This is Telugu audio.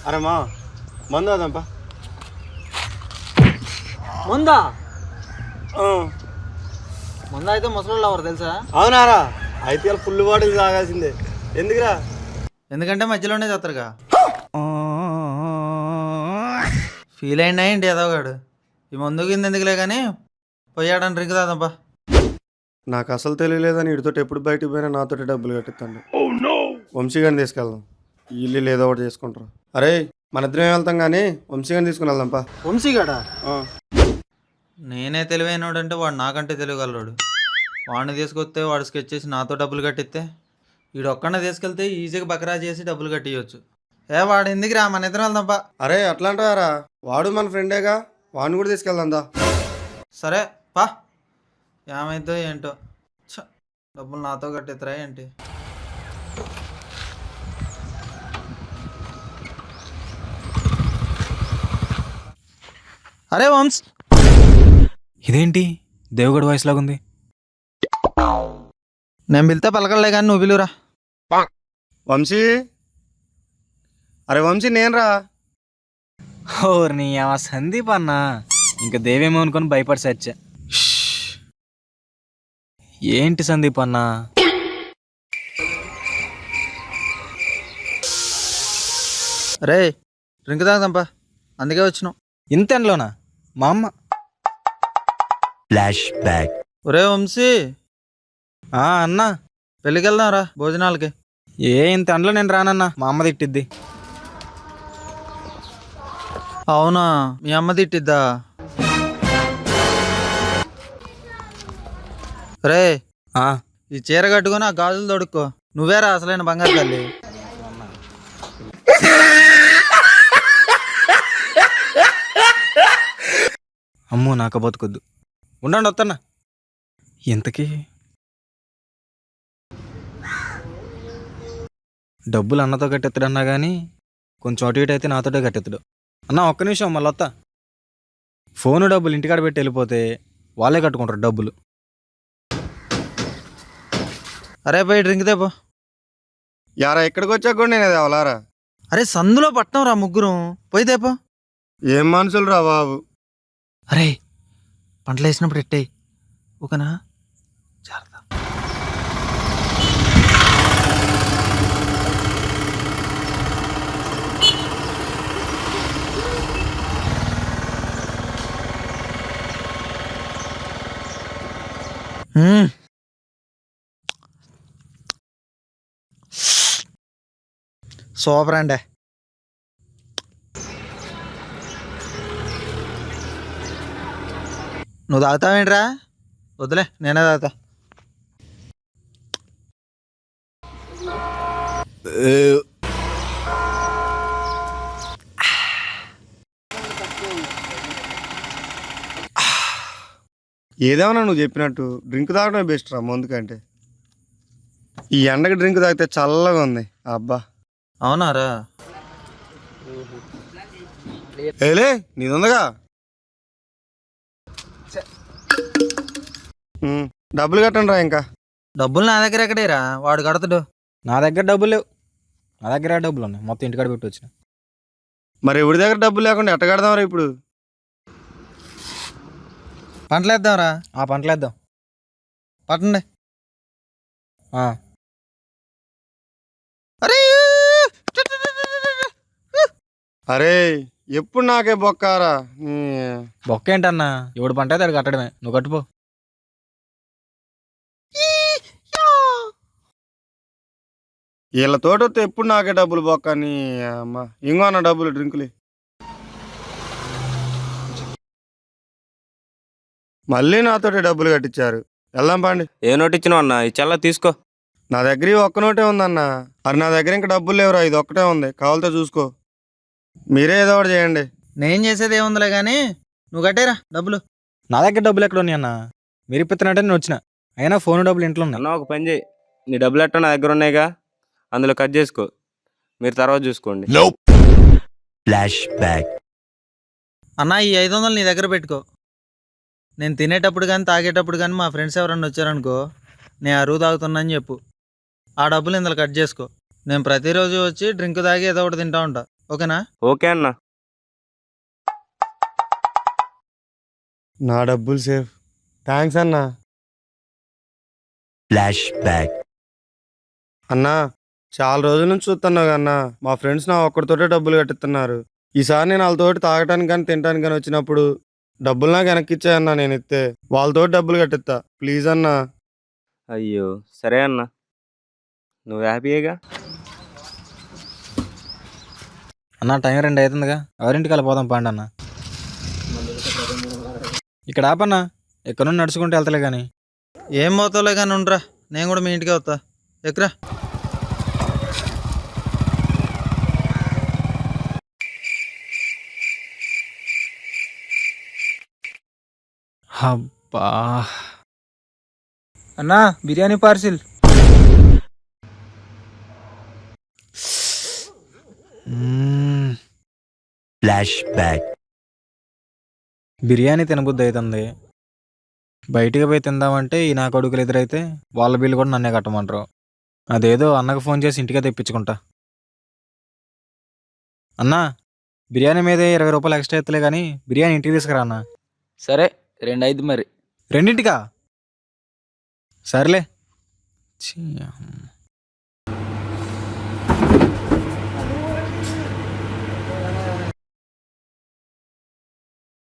అరే మా మందు అదంపా. ముందా ముందా అయితే ముసలి ఎవరు తెలుసా? అవునారా? అయితే ఫుల్ బాటిల్ తాగాల్సిందే. ఎందుకురా? ఎందుకంటే మధ్యలోనే చేస్తారుగా. ఫీల్ అయినా ఏంటి ఎదవగాడు. ఈ మందు కింద ఎందుకులే కానీ పోయాడని డ్రింక్ తాదంపా. నాకు అసలు తెలియలేదని ఇడితో ఎప్పుడు బయటకు పోయినా నాతో డబ్బులు కట్టిస్తాను. వంశీగాని తీసుకెళ్దాం, ఇల్లు ఏదో ఒకటి చేసుకుంటారు. అరే మన ఇద్దరం వెళ్తాం కానీ వంశీగాని తీసుకుని వెళ్దాంపా. వంశీగాడా? నేనే తెలివైనోడంటే వాడు నాకంటే తెలియగలడు. వాడిని తీసుకొస్తే వాడు స్కెచ్ చేసి నాతో డబ్బులు కట్టిస్తే వీడు ఒక్కడే తీసుకెళ్తే ఈజీగా బకరా చేసి డబ్బులు కట్టియచ్చు. వాడు ఎందుకు రా, మన ఇద్దరం వెళ్దాంపా. అరే అట్లా అంటారా? వాడు మన ఫ్రెండేగా, వాడిని కూడా తీసుకెళ్దాందా. సరే పా. ఏమైందో ఏంటో, డబ్బులు నాతో కట్టిద్దరా ఏంటి? అరే వంశ్, ఇదేంటి దేవగడ్ వాయిస్ లాగుంది? నేను పిలితే పలకలే కానీ నువ్వు పిలువురా. వంశీ, అరే వంశీ నేను రా. ఓర్ని ఆ సందీప్ అన్న, ఇంకా దేవేమో అనుకొని భయపడి సచ్చా. ఏంటి సందీప్ అన్న? రే డ్రింక్ తాగుదాంపా, అందుకే వచ్చినాం. ఇంతలోనా? మా అమ్మ. Flash back. ఒరే వంశీ, అన్నా పెళ్ళికి వెళ్దాం రా భోజనాలకి. ఇంత అండ్లో నేను రానన్నా, మా అమ్మ తిట్టిద్ది. అవునా, మీ అమ్మ తిట్టిద్దా? రే ఈ చీర కట్టుకొని ఆ గాజులు తొడుక్కో. నువ్వేరా అసలైన బంగారు తల్లి. అమ్మో నాకు బతుకొద్దు, ఉండండి వద్దన్నా. ఇంతకీ డబ్బులు అన్నతో కట్టెత్తడన్నా కానీ కొంచెం అటు ఇటు అయితే నాతోటే కట్టెత్తడు. అన్న ఒక్క నిమిషం మళ్ళీ వస్తా. ఫోను డబ్బులు ఇంటికాడ పెట్టి వెళ్ళిపోతే వాళ్ళే కట్టుకుంటారు డబ్బులు. అరే పోయి డ్రింక్ తేపో. యారా ఇక్కడికి వచ్చాక కూడా నేను తేవాలారా? అరే సందులో పట్నం రా ముగ్గురం, పోయి తేపో. ఏం మనుషులు రా బాబు. అరే పంటలు వేసినప్పుడు ఎట్టాయి ఓకేనా? జాగ్రత్త. సూపర్ అండి. నువ్వు తాగుతావేంట్రా? వద్దులే నేనే తాగుతా. ఏదేమన్నా నువ్వు చెప్పినట్టు డ్రింక్ తాగడమే బెస్ట్ రా ముందుకంటే. ఈ ఎండకి డ్రింక్ తాగితే చల్లగా ఉంది. అబ్బా అవునారా? ఏలే నీదుందగా. డబ్బులు కట్టండి రా. ఇంకా డబ్బులు నా దగ్గర ఎక్కడేరా, వాడు కడతాడు. నా దగ్గర డబ్బులు లేవు. నా దగ్గర డబ్బులు ఉన్నాయి, మొత్తం ఇంటికాడ పెట్టి వచ్చిన. మరి ఎవరి దగ్గర డబ్బులు లేకుండా ఎట్ట కడదాంరా ఇప్పుడు? పంటలు వేద్దాంరా. పంటలు వేద్దాం పట్టండి. అరే అరే ఎప్పుడు నాకే బొక్కారా. బొక్క ఏంటన్నా, ఎవడు పంట అయితే అది కట్టడమే. నువ్వు కట్టుపో. వీళ్ళ తోటొస్తే ఎప్పుడు నాకే డబ్బులు బొక్కని. అమ్మా ఇంకో అన్న డబ్బులు డ్రింకులు. మళ్ళీ నాతోటి డబ్బులు కట్టించారు. వెళ్దాం పండి. ఏ నోటు ఇచ్చినావు అన్న? ఇచ్చల్లా తీసుకో. నా దగ్గర ఒక్క నోటే ఉందన్న. మరి నా దగ్గర ఇంకా డబ్బులు లేవురా, ఇది ఒక్కటే ఉంది, కావాలితే చూసుకో. మీరే ఏదో ఒకటి చేయండి. నేను చేసేది ఏముందిలే కానీ నువ్వు కట్టేరా డబ్బులు. నా దగ్గర డబ్బులు ఎక్కడ ఉన్నాయి అన్న? మీరు ఇప్పిస్తున్నట్టే నేను వచ్చిన, అయినా ఫోన్ డబ్బులు ఇంట్లో ఉన్నాయి. అన్న ఒక పని చేయి, నీ డబ్బులు ఎట్టా నా దగ్గర ఉన్నాయిగా, అందులో కట్ చేసుకో, మీరు తర్వాత చూసుకోండి. Flash back. అన్న ఈ 500 నీ దగ్గర పెట్టుకో. నేను తినేటప్పుడు కానీ తాగేటప్పుడు కానీ మా ఫ్రెండ్స్ ఎవరన్నా వచ్చారనుకో, నేను అరువు తాగుతున్నా అని చెప్పు. ఆ డబ్బులు ఇందులో కట్ చేసుకో. నేను ప్రతిరోజు వచ్చి డ్రింక్ తాగి ఏదో ఒకటి తింటా ఉంటా. ఓకేనా? ఓకే అన్న. నా డబ్బులు సేఫ్. థ్యాంక్స్ అన్నా. అన్నా, చాలా రోజుల నుంచి చూస్తున్నావు అన్నా, మా ఫ్రెండ్స్ నా ఒక్కడితోటే డబ్బులు కట్టిస్తున్నారు. ఈసారి నేను వాళ్ళతోటి తాగటానికి కానీ తినడానికి కానీ వచ్చినప్పుడు డబ్బులు నాకు వెనక్కి ఇచ్చాయన్నా. నేను ఇస్తే వాళ్ళతోటి డబ్బులు కట్టిస్తా, ప్లీజ్ అన్నా. అయ్యో సరే అన్న, నువ్వు హ్యాపీయేగా. అన్న టైం 2 అవుతుందిగా, ఎవరింటికి వెళ్ళిపోదాం పండి అన్న. ఇక్కడ ఆపన్నా, ఎక్కడ నుండి నడుచుకుంటూ వెళ్తలే కానీ. ఏం పోతావులే కానీ ఉండరా, నేను కూడా మీ ఇంటికి వస్తా. ఎక్కరా. అబ్బా, అన్నా బిర్యానీ పార్సిల్. బిర్యానీ తినబుద్ధి అవుతుంది. బయటికి పోయి తిందామంటే ఈ నా కొడుకులు ఎదురైతే వాళ్ళ బిల్లు కూడా నన్నే కట్టమంటారు. అదేదో అన్నకు ఫోన్ చేసి ఇంటికే తెప్పించుకుంటా. అన్నా, బిర్యానీ మీదే 20 రూపాయలు ఎక్స్ట్రా ఎత్తలే కానీ బిర్యానీ ఇంటికి తీసుకురా అన్న. సరే 2 అయింది మరి. 2ంటికా? సర్లే. ఛీ, అమ్మ.